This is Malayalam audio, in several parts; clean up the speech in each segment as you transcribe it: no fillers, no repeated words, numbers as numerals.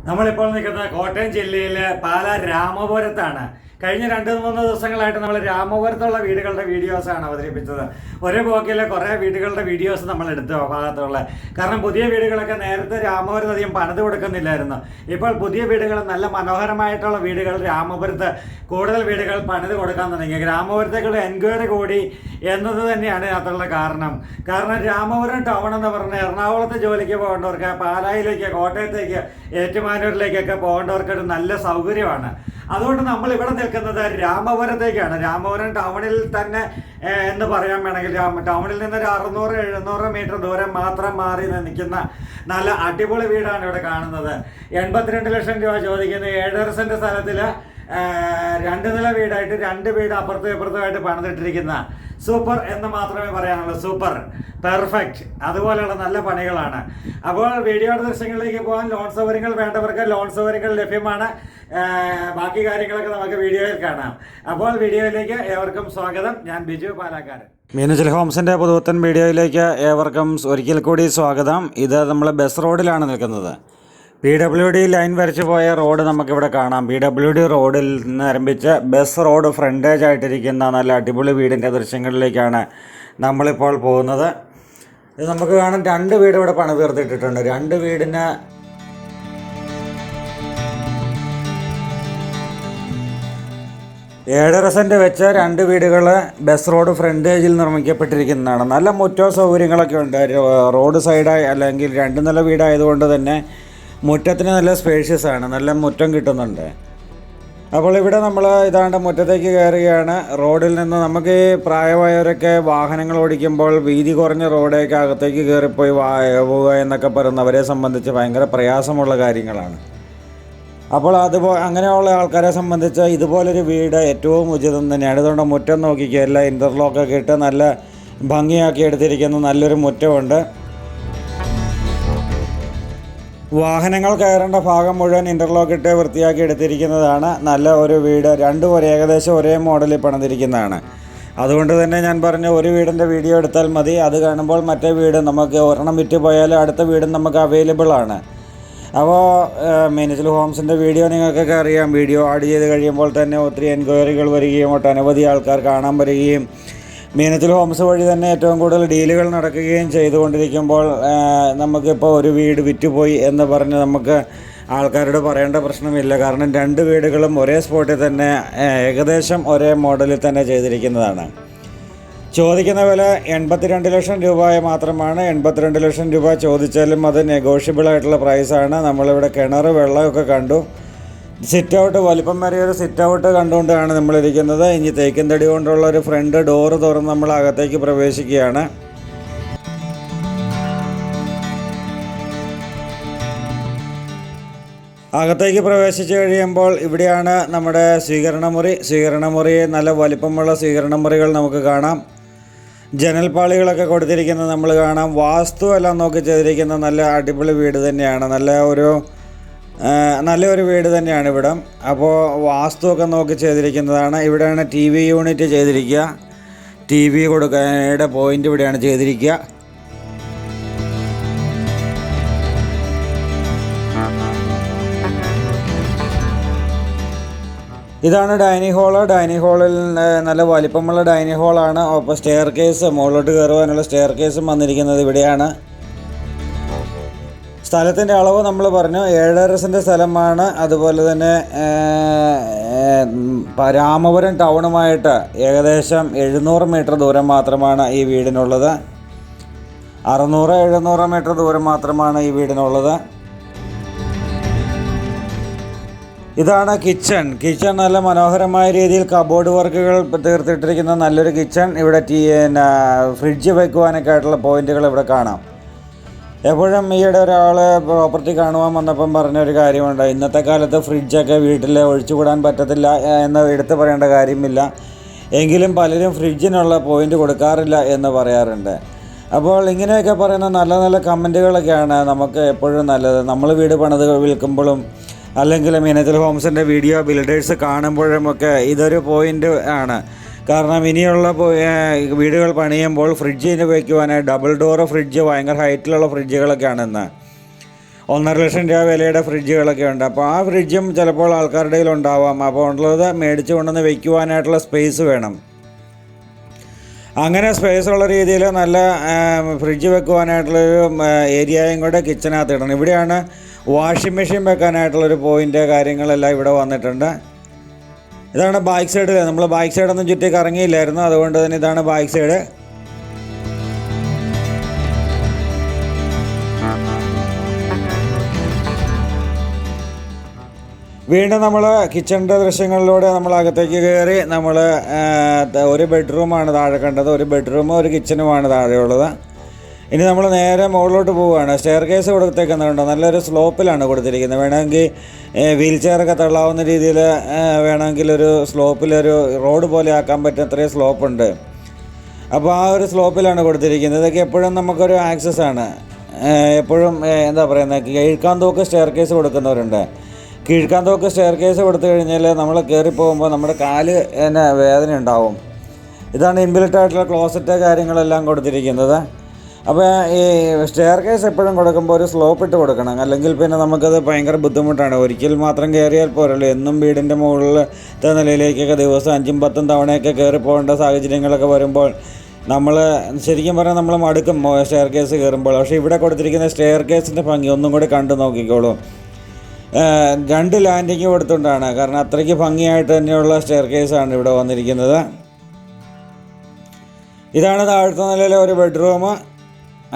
നമ്മളിപ്പോൾ നിൽക്കുന്നത് കോട്ടയം ജില്ലയിലെ പാലാ രാമപുരത്താണ്. കഴിഞ്ഞ 2-3 ദിവസങ്ങളായിട്ട് നമ്മൾ രാമപുരത്തുള്ള വീടുകളുടെ വീഡിയോസാണ് അവതരിപ്പിച്ചത്. ഒരേ പോക്കിലെ കുറേ വീടുകളുടെ വീഡിയോസ് നമ്മൾ എടുത്തു ഭാഗത്തുള്ള. കാരണം പുതിയ വീടുകളൊക്കെ നേരത്തെ രാമപുരത്ത് അധികം പണിത് കൊടുക്കുന്നില്ലായിരുന്നു. ഇപ്പോൾ പുതിയ വീടുകൾ, നല്ല മനോഹരമായിട്ടുള്ള വീടുകൾ രാമപുരത്ത് കൂടുതൽ വീടുകൾ പണിത് കൊടുക്കാൻ തുടങ്ങി. രാമപുരത്തേക്കുള്ള എൻക്വയറി കൂടി എന്നത് തന്നെയാണ് അതിനുള്ള കാരണം. രാമപുരം ടൗൺ എന്ന് പറഞ്ഞാൽ എറണാകുളത്ത് ജോലിക്ക് പോകേണ്ടവർക്ക്, പാലായിലേക്ക്, കോട്ടയത്തേക്ക്, ഏറ്റുമാനൂരിലേക്കൊക്കെ പോകേണ്ടവർക്ക് ഒരു നല്ല സൗകര്യമാണ്. അതുകൊണ്ട് നമ്മൾ ഇവിടെ നിൽക്കുന്നത് രാമപുരത്തേക്കാണ്. രാമപുരം ടൗണിൽ തന്നെ എന്ന് പറയാൻ വേണമെങ്കിൽ ടൗണിൽ നിന്നൊരു 600-700 മീറ്റർ ദൂരം മാത്രം മാറി നിൽക്കുന്ന നല്ല അടിപൊളി വീടാണ് ഇവിടെ കാണുന്നത്. 82 ലക്ഷം രൂപ ചോദിക്കുന്ന 7.5 സെന്റ് സ്ഥലത്തിൽ 2 നില വീടായിട്ട് 2 വീട് അപ്പുറത്തും ഇപ്പുറത്തുമായിട്ട് പണിതിട്ടിരിക്കുന്ന സൂപ്പർ എന്ന് മാത്രമേ പറയാനുള്ളൂ. സൂപ്പർ, പെർഫെക്റ്റ്, അതുപോലെയുള്ള നല്ല പണികളാണ്. അപ്പോൾ വീഡിയോയുടെ ദൃശ്യങ്ങളിലേക്ക് പോകാൻ ലോൺ സൗകര്യങ്ങൾ വേണ്ടവർക്ക് ലോൺ സൗകര്യങ്ങൾ ലഭ്യമാണ്. ബാക്കി കാര്യങ്ങളൊക്കെ നമുക്ക് വീഡിയോയിൽ കാണാം. അപ്പോൾ വീഡിയോയിലേക്ക് ഏവർക്കും സ്വാഗതം. ഞാൻ ബിജു പാലക്കാട്. മീനച്ചിൽ ഹോംസിൻ്റെ പുതുപുത്തൻ വീഡിയോയിലേക്ക് ഏവർക്കും ഒരിക്കൽ കൂടി സ്വാഗതം. ഇത് നമ്മൾ ബസ് റോഡിലാണ് നിൽക്കുന്നത്. PWD ലൈൻ വരച്ചു പോയ റോഡ് നമുക്കിവിടെ കാണാം. PWD റോഡിൽ നിന്ന് ആരംഭിച്ച് ബസ് റോഡ് ഫ്രണ്ടേജ് ആയിട്ടിരിക്കുന്ന നല്ല അടിപൊളി വീടിൻ്റെ ദൃശ്യങ്ങളിലേക്കാണ് നമ്മളിപ്പോൾ പോകുന്നത്. ഇത് നമുക്ക് കാണാം, 2 വീട് ഇവിടെ പണി തീർത്തിട്ടിട്ടുണ്ട്. 2 വീടിന് 7.5 സെന്റ് വെച്ച് 2 വീടുകൾ ബസ് റോഡ് ഫ്രണ്ടേജിൽ നിർമ്മിക്കപ്പെട്ടിരിക്കുന്നതാണ്. നല്ല മുറ്റവും സൗകര്യങ്ങളൊക്കെ ഉണ്ട്. റോഡ് സൈഡായി അല്ലെങ്കിൽ 2 നില വീടായതുകൊണ്ട് തന്നെ മുറ്റത്തിന് നല്ല സ്പേഷ്യസ് ആണ്, നല്ല മുറ്റം കിട്ടുന്നുണ്ട്. അപ്പോൾ ഇവിടെ നമ്മൾ ഇതാണ്ട് മുറ്റത്തേക്ക് കയറുകയാണ്. റോഡിൽ നിന്ന് നമുക്ക് പ്രായമായവരൊക്കെ വാഹനങ്ങൾ ഓടിക്കുമ്പോൾ വീതി കുറഞ്ഞ റോഡേക്ക് അകത്തേക്ക് കയറിപ്പോയി പോവുക എന്നൊക്കെ പറയുന്നവരെ സംബന്ധിച്ച് ഭയങ്കര പ്രയാസമുള്ള കാര്യങ്ങളാണ്. അപ്പോൾ അങ്ങനെയുള്ള ആൾക്കാരെ സംബന്ധിച്ച് ഇതുപോലൊരു വീട് ഏറ്റവും ഉചിതം തന്നെയാണ്. അതുകൊണ്ട് മുറ്റം നോക്കിക്കുക, എല്ലാം ഇൻ്റർലോക്കൊക്കെ ഇട്ട് നല്ല ഭംഗിയാക്കി എടുത്തിരിക്കുന്ന നല്ലൊരു മുറ്റമുണ്ട്. വാഹനങ്ങൾ കയറേണ്ട ഭാഗം മുഴുവൻ ഇൻ്റർലോക്ക് ഇട്ട് വൃത്തിയാക്കി എടുത്തിരിക്കുന്നതാണ്. നല്ല ഒരു വീട്. 2 ഏകദേശം ഒരേ മോഡലിൽ പണിതിരിക്കുന്നതാണ്. അതുകൊണ്ട് തന്നെ ഞാൻ പറഞ്ഞു, ഒരു വീടിൻ്റെ വീഡിയോ എടുത്താൽ മതി. അത് കാണുമ്പോൾ മറ്റേ വീട് നമുക്ക് ഒരെണ്ണം വിറ്റ് പോയാൽ അടുത്ത വീടും നമുക്ക് അവൈലബിൾ ആണ്. അപ്പോൾ മീനച്ചിൽ ഹോംസിൻ്റെ വീഡിയോ നിങ്ങൾക്കൊക്കെ അറിയാം. വീഡിയോ ആഡ് ചെയ്ത് കഴിയുമ്പോൾ തന്നെ ഒത്തിരി എൻക്വയറികൾ വരികയും ഒട്ടനവധി ആൾക്കാർ കാണാൻ വരികയും മീനച്ചിൽ ഹോംസ് വഴി തന്നെ ഏറ്റവും കൂടുതൽ ഡീലുകൾ നടക്കുകയും ചെയ്തുകൊണ്ടിരിക്കുമ്പോൾ നമുക്കിപ്പോൾ ഒരു വീട് വിറ്റുപോയി എന്ന് പറഞ്ഞ് നമുക്ക് ആൾക്കാരോട് പറയേണ്ട പ്രശ്നമില്ല. കാരണം 2 വീടുകളും ഒരേ സ്പോട്ടിൽ തന്നെ ഏകദേശം ഒരേ മോഡലിൽ തന്നെ ചെയ്തിരിക്കുന്നതാണ്. ചോദിക്കുന്ന വില 82 ലക്ഷം രൂപ മാത്രമാണ്. 82 ലക്ഷം രൂപ ചോദിച്ചാലും അത് നെഗോഷ്യബിൾ ആയിട്ടുള്ള പ്രൈസാണ്. നമ്മളിവിടെ കിണർ, വെള്ളമൊക്കെ കണ്ടു. സിറ്റ് ഔട്ട്, വലിപ്പം വരെയൊരു സിറ്റ് ഔട്ട് കണ്ടുകൊണ്ടാണ് നമ്മളിരിക്കുന്നത്. ഇനി തേക്കിൻ തടി കൊണ്ടുള്ള ഒരു ഫ്രണ്ട് ഡോറ് തുറന്ന് നമ്മൾ അകത്തേക്ക് പ്രവേശിക്കുകയാണ്. അകത്തേക്ക് പ്രവേശിച്ച് കഴിയുമ്പോൾ ഇവിടെയാണ് നമ്മുടെ സ്വീകരണമുറി. നല്ല വലിപ്പമുള്ള സ്വീകരണമുറികൾ നമുക്ക് കാണാം. ജനൽപ്പാളികളൊക്കെ കൊടുത്തിരിക്കുന്നത് നമ്മൾ കാണാം. വാസ്തു എല്ലാം നോക്കി ചെയ്തിരിക്കുന്ന നല്ല അടിപൊളി വീട് തന്നെയാണ്. നല്ലൊരു വീട് തന്നെയാണ് ഇവിടം. അപ്പോൾ വാസ്തുവൊക്കെ നോക്കി ചെയ്തിരിക്കുന്നതാണ്. ഇവിടെയാണ് TV യൂണിറ്റ് ചെയ്തിരിക്കുക. TV കൊടുക്കാനായിട്ട് പോയിൻ്റ് ഇവിടെയാണ് ചെയ്തിരിക്കുക. ഇതാണ് ഡൈനിങ് ഹാളിൽ നല്ല വലിപ്പമുള്ള ഡൈനിങ് ഹാളാണ്. അപ്പോൾ സ്റ്റെയർ കേസ്, മുകളിലോട്ട് കയറുവാനുള്ള സ്റ്റെയർ കേസും വന്നിരിക്കുന്നത് ഇവിടെയാണ്. സ്ഥലത്തിൻ്റെ അളവ് നമ്മൾ പറഞ്ഞു, 7.5 സെന്റ് സ്ഥലമാണ്. അതുപോലെ തന്നെ രാമപുരം ടൗണുമായിട്ട് ഏകദേശം 700 മീറ്റർ ദൂരം മാത്രമാണ് ഈ വീടിനുള്ളത്. 600-700 മീറ്റർ ദൂരം മാത്രമാണ് ഈ വീടിനുള്ളത്. ഇതാണ് കിച്ചൺ. നല്ല മനോഹരമായ രീതിയിൽ കബോർഡ് വർക്കുകൾ തീർത്തിട്ടിരിക്കുന്ന നല്ലൊരു കിച്ചൺ. ഇവിടെ ഫ്രിഡ്ജ് വയ്ക്കുവാനൊക്കെ ആയിട്ടുള്ള പോയിന്റുകൾ ഇവിടെ കാണാം. എപ്പോഴും ഈയിടെ ഒരാൾ പ്രോപ്പർട്ടി കാണുവാൻ വന്നപ്പം പറഞ്ഞൊരു കാര്യമുണ്ട്, ഇന്നത്തെ കാലത്ത് ഫ്രിഡ്ജൊക്കെ വീട്ടിൽ ഒഴിച്ചുകൂടാൻ പറ്റത്തില്ല എന്ന് എടുത്തു പറയേണ്ട കാര്യമില്ല. എങ്കിലും പലരും ഫ്രിഡ്ജിനുള്ള പോയിൻ്റ് കൊടുക്കാറില്ല എന്ന് പറയാറുണ്ട്. അപ്പോൾ ഇങ്ങനെയൊക്കെ പറയുന്ന നല്ല നല്ല കമൻറ്റുകളൊക്കെയാണ് നമുക്ക് എപ്പോഴും നല്ലത്. നമ്മൾ വീട് പണിത് വിൽക്കുമ്പോഴും അല്ലെങ്കിൽ മീനച്ചിൽ ഹോംസിൻ്റെ വീഡിയോ ബിൽഡേഴ്സ് കാണുമ്പോഴുമൊക്കെ ഇതൊരു പോയിൻ്റ് ആണ്. കാരണം ഇനിയുള്ള വീടുകൾ പണിയുമ്പോൾ ഫ്രിഡ്ജിന് വയ്ക്കുവാനായി ഡബിൾ ഡോർ ഫ്രിഡ്ജ്, ഭയങ്കര ഹൈറ്റിലുള്ള ഫ്രിഡ്ജുകളൊക്കെയാണ് ഇന്ന്. 1,50,000 രൂപ വിലയുടെ ഫ്രിഡ്ജുകളൊക്കെ ഉണ്ട്. അപ്പോൾ ആ ഫ്രിഡ്ജും ചിലപ്പോൾ ആൾക്കാരുടെ കയ്യിലുണ്ടാവാം. അപ്പോൾ ഉള്ളത് മേടിച്ച് കൊണ്ടുവന്ന് വയ്ക്കുവാനായിട്ടുള്ള സ്പേസ് വേണം. അങ്ങനെ സ്പേസുള്ള രീതിയിൽ നല്ല ഫ്രിഡ്ജ് വെക്കുവാനായിട്ടുള്ളൊരു ഏരിയയും കൂടെ കിച്ചനകത്ത് ഇടണം. ഇവിടെയാണ് വാഷിംഗ് മെഷീൻ വെക്കാനായിട്ടുള്ളൊരു പോയിൻ്റ് കാര്യങ്ങളെല്ലാം ഇവിടെ വന്നിട്ടുണ്ട്. ഇതാണ് ബാക്ക് സൈഡ്. നമ്മൾ ബാക്ക് സൈഡൊന്നും ചുറ്റി കറങ്ങിയില്ലായിരുന്നു, അതുകൊണ്ട് തന്നെ ഇതാണ് ബാക്ക് സൈഡ്. വീണ്ടും നമ്മൾ കിച്ചണിൻ്റെ ദൃശ്യങ്ങളിലൂടെ നമ്മൾ അകത്തേക്ക് കയറി. നമ്മൾ ഒരു ബെഡ്റൂമാണ് താഴെ കണ്ടത്. ഒരു ബെഡ്റൂമും ഒരു കിച്ചനുമാണ് താഴെയുള്ളത്. ഇനി നമ്മൾ നേരെ മുകളിലോട്ട് പോവുകയാണ്. സ്റ്റെയർ കേസ് കൊടുത്തേക്കുന്നുണ്ടോ, നല്ലൊരു സ്ലോപ്പിലാണ് കൊടുത്തിരിക്കുന്നത്. വേണമെങ്കിൽ വീൽ ചെയറൊക്കെ തള്ളാവുന്ന രീതിയിൽ വേണമെങ്കിൽ ഒരു സ്ലോപ്പിലൊരു റോഡ് പോലെ ആക്കാൻ പറ്റുന്ന അത്രയും സ്ലോപ്പുണ്ട്. അപ്പോൾ ആ ഒരു സ്ലോപ്പിലാണ് കൊടുത്തിരിക്കുന്നത്. ഇതൊക്കെ എപ്പോഴും നമുക്കൊരു ആക്സസ് ആണ്. എപ്പോഴും എന്താ പറയുന്നത്, കീഴ്ക്കാന്തോക്ക് സ്റ്റെയർ കേസ് കൊടുക്കുന്നവരുണ്ട്. കീഴ്ക്കാന്തോക്ക് സ്റ്റെയർ കേസ് കൊടുത്തു കഴിഞ്ഞാൽ നമ്മൾ കയറി പോകുമ്പോൾ നമ്മുടെ കാല് തന്നെ വേദന ഉണ്ടാവും. ഇതാണ് ഇൻബിൽറ്റ് ആയിട്ടുള്ള ക്ലോസറ്റ് കാര്യങ്ങളെല്ലാം കൊടുത്തിരിക്കുന്നത്. അപ്പോൾ ഈ സ്റ്റെയർ കേസ് എപ്പോഴും കൊടുക്കുമ്പോൾ ഒരു സ്ലോപ്പ് ഇട്ട് കൊടുക്കണം, അല്ലെങ്കിൽ പിന്നെ നമുക്കത് ഭയങ്കര ബുദ്ധിമുട്ടാണ്. ഒരിക്കൽ മാത്രം കയറിയാൽ പോരല്ലോ, എന്നും വീടിൻ്റെ മുകളിലത്തെ നിലയിലേക്കൊക്കെ ദിവസം 5-10 തവണയൊക്കെ കയറി പോകേണ്ട സാഹചര്യങ്ങളൊക്കെ വരുമ്പോൾ നമ്മൾ ശരിക്കും പറഞ്ഞാൽ നമ്മൾ മടുക്കും സ്റ്റെയർ കേസ് കയറുമ്പോൾ. പക്ഷേ ഇവിടെ കൊടുത്തിരിക്കുന്ന സ്റ്റെയർ കേസിൻ്റെ ഭംഗി ഒന്നും കൂടി കണ്ടു നോക്കിക്കോളൂ. 2 ലാൻഡിങ് കൊടുത്തുകൊണ്ടാണ്, കാരണം അത്രയ്ക്ക് ഭംഗിയായിട്ട് തന്നെയുള്ള സ്റ്റെയർ കേസാണ് ഇവിടെ വന്നിരിക്കുന്നത്. ഇതാണ് താഴത്തെ നിലയിലെ ഒരു ബെഡ്റൂം.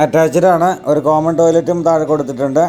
അറ്റാച്ച്ഡാണ്. ഒരു കോമൺ ടോയ്ലറ്റും താഴെ കൊടുത്തിട്ടുണ്ട്.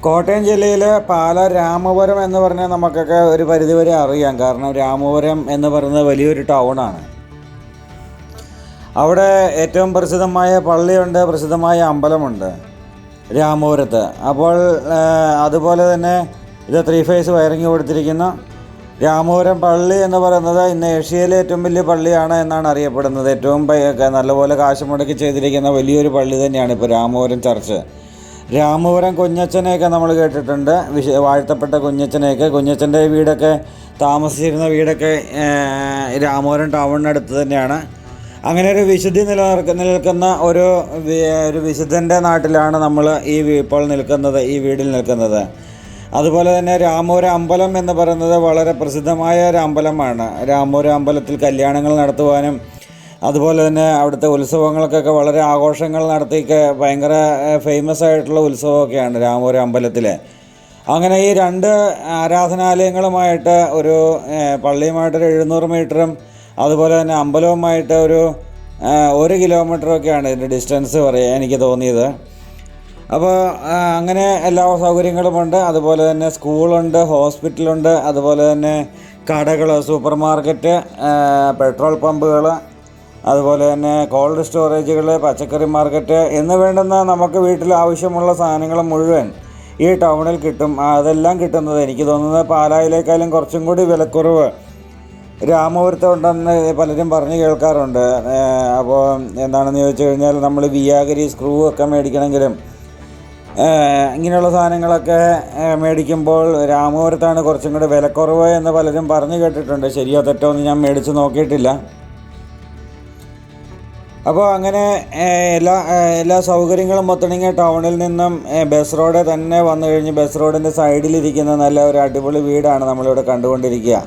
കോട്ടയം ജില്ലയിലെ പാല രാമപുരം എന്ന് പറഞ്ഞാൽ നമുക്കൊക്കെ ഒരു പരിധിവരെ അറിയാം. കാരണം രാമപുരം എന്ന് പറയുന്നത് വലിയൊരു ടൗണാണ്. അവിടെ ഏറ്റവും പ്രസിദ്ധമായ പള്ളിയുണ്ട്, പ്രസിദ്ധമായ അമ്പലമുണ്ട് രാമപുരത്ത്. അപ്പോൾ അതുപോലെ തന്നെ ഇത് 3 ഫേസ് വയറിങ് കൊടുത്തിരിക്കുന്നു. രാമപുരം പള്ളി എന്ന് പറയുന്നത് ഇന്ന് ഏഷ്യയിലെ ഏറ്റവും വലിയ പള്ളിയാണ് എന്നാണ് അറിയപ്പെടുന്നത്. ഏറ്റവും നല്ലപോലെ കാശ് മുടക്കി ചെയ്തിരിക്കുന്ന വലിയൊരു പള്ളി തന്നെയാണ് ഇപ്പോൾ രാമപുരം ചർച്ച്. രാമപുരം കുഞ്ഞച്ചനെയൊക്കെ നമ്മൾ കേട്ടിട്ടുണ്ട്, വാഴ്ത്തപ്പെട്ട കുഞ്ഞച്ചൻ്റെ വീടൊക്കെ താമസിച്ചിരുന്ന വീടൊക്കെ രാമപുരം ടൗണിനടുത്ത് തന്നെയാണ്. അങ്ങനെ ഒരു വിശുദ്ധി നിലനിൽക്കുന്ന ഒരു വിശുദ്ധൻ്റെ നാട്ടിലാണ് നമ്മൾ ഇപ്പോൾ നിൽക്കുന്നത്, ഈ വീടിൽ നിൽക്കുന്നത്. അതുപോലെ തന്നെ രാമപുരം അമ്പലം എന്ന് പറയുന്നത് വളരെ പ്രസിദ്ധമായ ഒരു അമ്പലമാണ്. രാമപുരം അമ്പലത്തിൽ കല്യാണങ്ങൾ നടത്തുവാനും അതുപോലെ തന്നെ അവിടുത്തെ ഉത്സവങ്ങൾക്കൊക്കെ വളരെ ആഘോഷങ്ങൾ നടത്തിയൊക്കെ ഭയങ്കര ഫേമസ് ആയിട്ടുള്ള ഉത്സവമൊക്കെയാണ് രാമപുരം അമ്പലത്തിൽ. അങ്ങനെ ഈ 2 ആരാധനാലയങ്ങളുമായിട്ട് ഒരു പള്ളിയുമായിട്ടൊരു 700 മീറ്ററും അതുപോലെ തന്നെ അമ്പലവുമായിട്ട് ഒരു 1 കിലോമീറ്ററൊക്കെയാണ് ഇതിൻ്റെ ഡിസ്റ്റൻസ് പറയാൻ എനിക്ക് തോന്നിയത്. അപ്പോൾ അങ്ങനെ എല്ലാ സൗകര്യങ്ങളുമുണ്ട്. അതുപോലെ തന്നെ സ്കൂളുണ്ട്, ഹോസ്പിറ്റലുണ്ട്, അതുപോലെ തന്നെ കടകൾ, സൂപ്പർ മാർക്കറ്റ്, പെട്രോൾ പമ്പുകൾ, അതുപോലെ തന്നെ കോൾഡ് സ്റ്റോറേജുകൾ, പച്ചക്കറി മാർക്കറ്റ് എന്ന് വേണ്ടുന്ന നമുക്ക് വീട്ടിൽ ആവശ്യമുള്ള സാധനങ്ങൾ മുഴുവൻ ഈ ടൗണിൽ കിട്ടും. അതെല്ലാം കിട്ടുന്നത് എനിക്ക് തോന്നുന്നത് പാലായിലേക്കാളും കുറച്ചും കൂടി വിലക്കുറവ് രാമപുരത്തുണ്ടെന്ന് പലരും പറഞ്ഞു കേൾക്കാറുണ്ട്. അപ്പോൾ എന്താണെന്ന് ചോദിച്ചു കഴിഞ്ഞാൽ നമ്മൾ വിയാഗിരി സ്ക്രൂ ഒക്കെ മേടിക്കണമെങ്കിലും ഇങ്ങനെയുള്ള സാധനങ്ങളൊക്കെ മേടിക്കുമ്പോൾ രാമപുരത്താണ് കുറച്ചും കൂടി വിലക്കുറവ് എന്ന് പലരും പറഞ്ഞു കേട്ടിട്ടുണ്ട്. ശരിയോ തെറ്റോ എന്ന് ഞാൻ മേടിച്ച് നോക്കിയിട്ടില്ല. അപ്പോൾ അങ്ങനെ എല്ലാ സൗകര്യങ്ങളും ഒത്തിണങ്ങിയ ടൗണിൽ നിന്നും ബസ് റോഡ് തന്നെ വന്നു കഴിഞ്ഞ് ബസ് റോഡിൻ്റെ സൈഡിലിരിക്കുന്ന നല്ല ഒരു അടിപൊളി വീടാണ് നമ്മളിവിടെ കണ്ടുകൊണ്ടിരിക്കുക.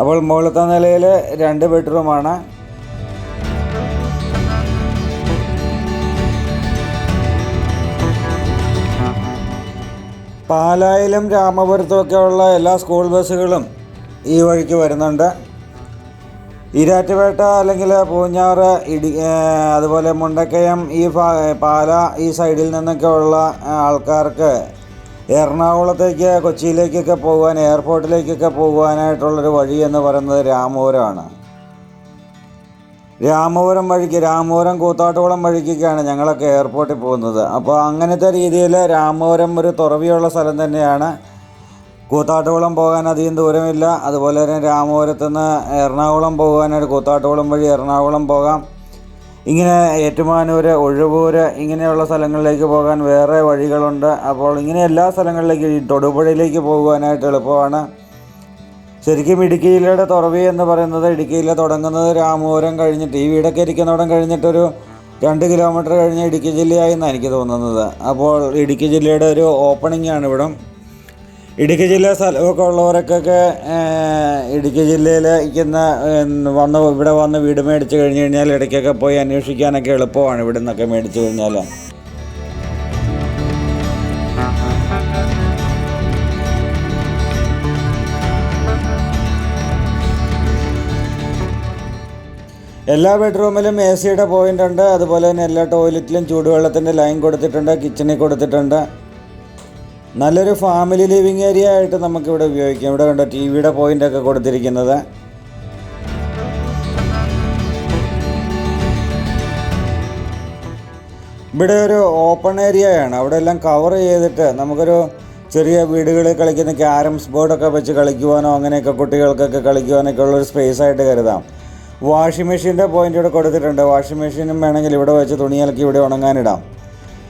അപ്പോൾ മുകളിലത്തെ നിലയിൽ 2 ബെഡ്റൂമാണ്. പാലായിലും രാമപുരത്തുമൊക്കെ ഉള്ള എല്ലാ സ്കൂൾ ബസ്സുകളും ഈ വഴിക്ക് വരുന്നുണ്ട്. ഈരാറ്റുപേട്ട അല്ലെങ്കിൽ പൂഞ്ഞാറ്, അതുപോലെ മുണ്ടക്കയം, പാല ഈ സൈഡിൽ നിന്നൊക്കെ ഉള്ള ആൾക്കാർക്ക് എറണാകുളത്തേക്ക് കൊച്ചിയിലേക്കൊക്കെ പോകുവാൻ എയർപോർട്ടിലേക്കൊക്കെ പോകുവാനായിട്ടുള്ളൊരു വഴി എന്ന് പറയുന്നത് രാമപുരമാണ്. രാമപുരം വഴിക്ക് രാമപുരം കൂത്താട്ടുകുളം വഴിക്കൊക്കെയാണ് ഞങ്ങളൊക്കെ എയർപോർട്ടിൽ പോകുന്നത്. അപ്പോൾ അങ്ങനത്തെ രീതിയിൽ രാമപുരം ഒരു തുറവിയുള്ള സ്ഥലം തന്നെയാണ്. കൂത്താട്ടുകുളം പോകാൻ അധികം ദൂരമില്ല. അതുപോലെ തന്നെ രാമപുരത്ത് നിന്ന് എറണാകുളം പോകാനായിട്ട് കൂത്താട്ടുകുളം വഴി എറണാകുളം പോകാം. ഇങ്ങനെ ഏറ്റുമാനൂർ, ഒഴുവൂർ ഇങ്ങനെയുള്ള സ്ഥലങ്ങളിലേക്ക് പോകാൻ വേറെ വഴികളുണ്ട്. അപ്പോൾ ഇങ്ങനെ എല്ലാ സ്ഥലങ്ങളിലേക്കും ഈ തൊടുപുഴയിലേക്ക് പോകുവാനായിട്ട് എളുപ്പമാണ്. ശരിക്കും ഇടുക്കി ജില്ലയുടെ തുറവി എന്ന് പറയുന്നത് ഇടുക്കിയിലെ തുടങ്ങുന്നത് രാമപുരം കഴിഞ്ഞിട്ട് ഈ വീടൊക്കെ ഇരിക്കുന്നിടം കഴിഞ്ഞിട്ടൊരു 2 കിലോമീറ്റർ കഴിഞ്ഞ് ഇടുക്കി ജില്ലയായി എന്നാണ് എനിക്ക് തോന്നുന്നത്. അപ്പോൾ ഇടുക്കി ജില്ലയുടെ ഒരു ഓപ്പണിംഗ് ആണ് ഇവിടം. ഇടുക്കി ജില്ല സ്ഥലമൊക്കെ ഉള്ളവർക്കൊക്കെ ഇടുക്കി ജില്ലയിലേക്ക് ഇവിടെ വന്ന് വീട് മേടിച്ച് കഴിഞ്ഞ് കഴിഞ്ഞാൽ ഇടയ്ക്കൊക്കെ പോയി അന്വേഷിക്കാനൊക്കെ എളുപ്പമാണ് ഇവിടെ നിന്നൊക്കെ മേടിച്ച് കഴിഞ്ഞാൽ. എല്ലാ ബെഡ്റൂമിലും AC-യുടെ പോയിൻ്റ് ഉണ്ട്. അതുപോലെ തന്നെ എല്ലാ ടോയ്ലറ്റിലും ചൂടുവെള്ളത്തിൻ്റെ ലൈൻ കൊടുത്തിട്ടുണ്ട്, കിച്ചണിൽ കൊടുത്തിട്ടുണ്ട്. നല്ലൊരു ഫാമിലി ലിവിങ് ഏരിയ ആയിട്ട് നമുക്കിവിടെ ഉപയോഗിക്കാം. ഇവിടെ കണ്ട TV-യുടെ പോയിൻ്റൊക്കെ കൊടുത്തിരിക്കുന്നത്. ഇവിടെ ഒരു ഓപ്പൺ ഏരിയയാണ്. അവിടെ എല്ലാം കവർ ചെയ്തിട്ട് നമുക്കൊരു ചെറിയ വീടുകളിൽ കളിക്കുന്ന ക്യാരംസ് ബോർഡൊക്കെ വെച്ച് കളിക്കുവാനോ അങ്ങനെയൊക്കെ കുട്ടികൾക്കൊക്കെ കളിക്കുവാനൊക്കെ ഉള്ളൊരു സ്പേസ് ആയിട്ട് കരുതാം. വാഷിംഗ് മെഷീൻ്റെ പോയിൻ്റ് ഇവിടെ കൊടുത്തിട്ടുണ്ട്. വാഷിംഗ് മെഷീനും വേണമെങ്കിൽ ഇവിടെ വെച്ച് തുണി അലക്കി ഇവിടെ ഉണങ്ങാനിടാം.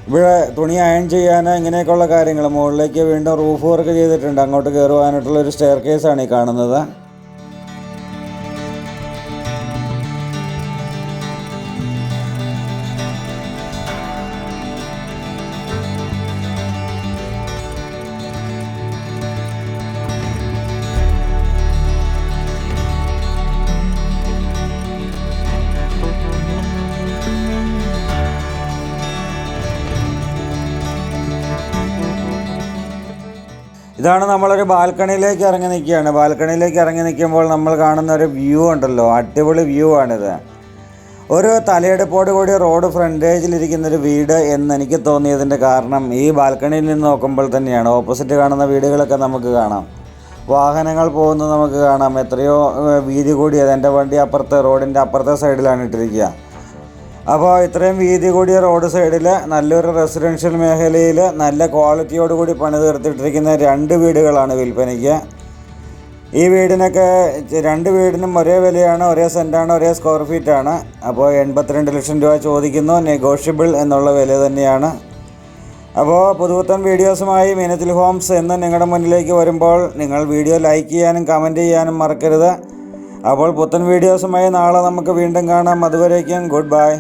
ഇവിടെ തുണി അയൺ ചെയ്യാൻ ഇങ്ങനെയൊക്കെയുള്ള കാര്യങ്ങൾ. മുകളിലേക്ക് വീണ്ടും റൂഫ് വർക്ക് ചെയ്തിട്ടുണ്ട്. അങ്ങോട്ട് കയറുവാനായിട്ടുള്ളൊരു സ്റ്റെയർ കേസാണ് ഈ കാണുന്നത്. ഇതാണ് നമ്മളൊരു ബാൽക്കണിയിലേക്ക് ഇറങ്ങി നിൽക്കുകയാണ്. ബാൽക്കണിയിലേക്ക് ഇറങ്ങി നിൽക്കുമ്പോൾ നമ്മൾ കാണുന്ന ഒരു വ്യൂ ഉണ്ടല്ലോ, അടിപൊളി വ്യൂ ആണിത്. ഒരു തലയെടുപ്പോട് കൂടി റോഡ് ഫ്രണ്ടേജിലിരിക്കുന്നൊരു വീട് എന്ന് എനിക്ക് തോന്നിയതിൻ്റെ കാരണം ഈ ബാൽക്കണിയിൽ നിന്ന് നോക്കുമ്പോൾ തന്നെയാണ്. ഓപ്പോസിറ്റ് കാണുന്ന വീടുകളൊക്കെ നമുക്ക് കാണാം, വാഹനങ്ങൾ പോകുന്നത് നമുക്ക് കാണാം. എത്രയോ വീതി കൂടിയത്. എൻ്റെ വണ്ടി റോഡിൻ്റെ അപ്പുറത്തെ സൈഡിലാണ് ഇട്ടിരിക്കുക. അപ്പോൾ ഇത്രയും വീതി കൂടിയ റോഡ് സൈഡിൽ നല്ലൊരു റെസിഡൻഷ്യൽ മേഖലയിൽ നല്ല ക്വാളിറ്റിയോടുകൂടി പണി തീർത്തിട്ടിരിക്കുന്ന 2 വീടുകളാണ് വിൽപ്പനയ്ക്ക്. ഈ വീടിനൊക്കെ 2 വീടിനും ഒരേ വിലയാണ്, ഒരേ സെൻറ്റാണ്, ഒരേ സ്ക്വയർ ഫീറ്റാണ്. അപ്പോൾ 82 ലക്ഷം രൂപ ചോദിക്കുന്നു. നെഗോഷ്യബിൾ എന്നുള്ള വില തന്നെയാണ്. അപ്പോൾ പുതുപുത്തൻ വീഡിയോസുമായി മീനത്തിൽ ഹോംസ് എന്ന് നിങ്ങളുടെ മുന്നിലേക്ക് വരുമ്പോൾ നിങ്ങൾ വീഡിയോ ലൈക്ക് ചെയ്യാനും കമൻറ്റ് ചെയ്യാനും മറക്കരുത്. അപ്പോൾ പുത്തൻ വീഡിയോസുമായി നാളെ നമുക്ക് വീണ്ടും കാണാം. അതുവരേക്കും ഗുഡ് ബൈ.